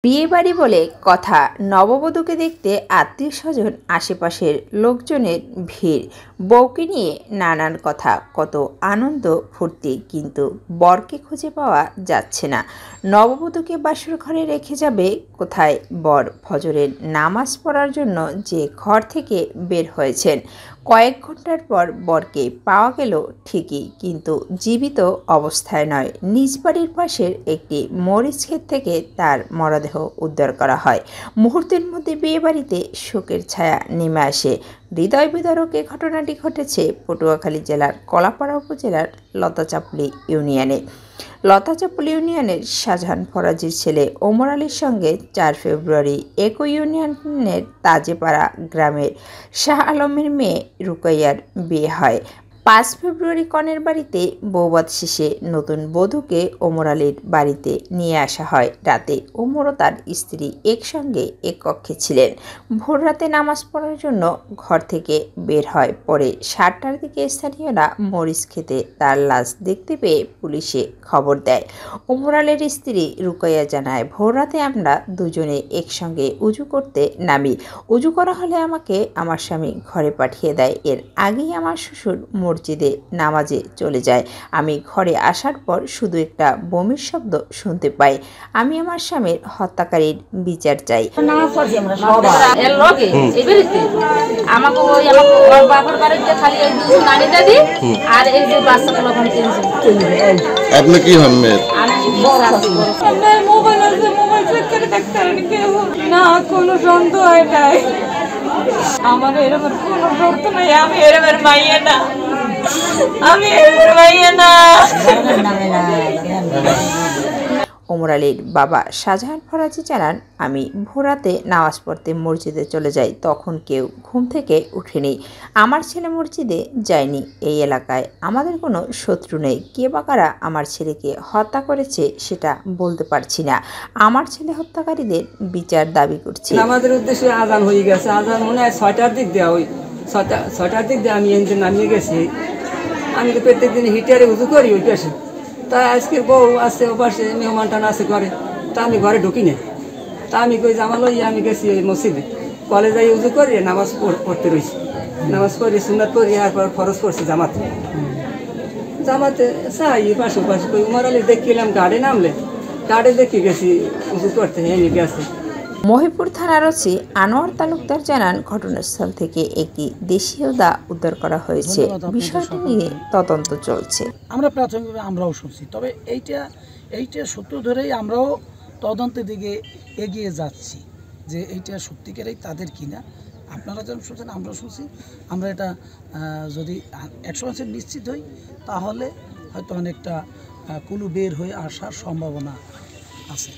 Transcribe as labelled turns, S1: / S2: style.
S1: বিয়েবাড়ি বলে কথা, নববধূকে দেখতে আত্মীয়স্বজন, আশেপাশের লোকজনের ভিড়, বউকে নিয়ে নানান কথা, কত আনন্দ ফুর্তি, কিন্তু বরকে খুঁজে পাওয়া যাচ্ছে না। নববধূকে বাসর ঘরে রেখে যাবে কোথায় বর? ফজরের নামাজ পড়ার জন্য যে ঘর থেকে বের হয়েছেন, কয়েক ঘন্টার পর বরকে পাওয়া গেল ঠিকই, কিন্তু জীবিত অবস্থায় নয়। নিজ বাড়ির পাশের একটি মরিচ ক্ষেত থেকে তার মরদেহ উদ্ধার করা হয়। মুহূর্তের মধ্যে বিয়েবাড়িতে শোকের ছায়া নেমে আসে। হৃদয় বিদারক এ ঘটনাটি ঘটেছে পটুয়াখালী জেলার কলাপাড়া উপজেলার লতাচাপলি ইউনিয়নে। লতাচাপলি ইউনিয়নের শাহজাহান ফরাজির ছেলে ওমর আলীর সঙ্গে ৪ ফেব্রুয়ারি একই ইউনিয়নের তাজেপাড়া গ্রামের শাহ আলমের মেয়ে রুকাইয়ার বিয়ে হয়। ৫ ফেব্রুয়ারি কনের বাড়িতে বৌভাত শেষে নতুন বধূকে ওমর আলীর বাড়িতে নিয়ে আসা হয়। রাতে ওমর ও তার স্ত্রী একসঙ্গে এক কক্ষে ছিলেন। ভোর রাতে নামাজ পড়ার জন্য ঘর থেকে বের হয়। পরে ৭টার দিকে স্থানীয়রা মরিচ খেতে তার লাশ দেখতে পেয়ে পুলিশে খবর দেয়। ওমর আলীর স্ত্রী রুকাইয়া জানায়, ভোর রাতে আমরা দুজনে একসঙ্গে উজু করতে নামি। উজু করা হলে আমাকে আমার স্বামী ঘরে পাঠিয়ে দেয়। এর আগেই আমার শ্বশুর মসজিদে নামাজে চলে যায়। আমি ঘরে আসার পর শুধু একটা বমির শব্দ শুনতে পাই। আমি আমার স্বামীর হত্যাকারীর বিচার চাই।
S2: আপনি কি হন মেয়ের?
S3: না, কোনো সন্দেহ হয় নাই। আমার এরকম কোনো শর্ত নাই। আমি এরকম মাইয়া না, আমি এরকম মাইয়া না।
S1: ওমর আলীর বাবা শাহজাহান ফরাজি জানান, আমি ভোরাতে নামাজ পড়তে মসজিদে চলে যাই। তখন কেউ ঘুম থেকে উঠেনি। আমার ছেলে মসজিদে যায়নি। এই এলাকায় আমাদের কোনো শত্রু নেই। কে বা কারা আমার ছেলেকে হত্যা করেছে সেটা বলতে পারছি না। আমার ছেলে হত্যাকারীদের বিচার দাবি করছি।
S4: আমাদের উদ্দেশ্যে আজান হয়ে গেছে। আজান মনে হয় ৬টার দিক দেওয়া, ওই ৬টার দিক দিয়ে আমি এনজিন নামিয়ে গেছি। আমি তো প্রত্যেক দিন হিটারে উজু করি ওই পাশে। তা আজকে বউ আছে ও পাশে, মেহমান টান আছে ঘরে। তা আমি ঘরে ঢুকি না। তা আমি কই জামা লইয়া আমি গেছি ওই মসজিদে। কলে যাই উজু করি, নামাজ পড়তে রয়েছি। নামাজ পড়ি, সুন্নাত পড়ি, এরপর ফরজ পড়ছি জামাতে। জামাতে চাই পাশে পাশে কই উমর আলী দেখিলাম গাড়ি নামলে, গাড়ি দেখে গেছি উজু করতে, এনে গেছে।
S1: মহিপুর থানার ওসি আনোয়ার তালুকদার জানান, ঘটনাস্থল থেকে একটি দেশীয় দা উদ্ধার করা হয়েছে। বিষয়টি নিয়ে তদন্ত চলছে।
S5: আমরা প্রাথমিকভাবে আমরাও শুনছি, তবে এইটা সূত্র ধরেই আমরাও তদন্তের দিকে এগিয়ে যাচ্ছি যে এইটা সত্যিকারেই তাদের কিনা। আপনারা যেন শুনছেন, আমরাও শুনছি। আমরা এটা যদি 100% নিশ্চিত হই, তাহলে হয়তো অনেকটা কুলু বের হয়ে আসার সম্ভাবনা আছে।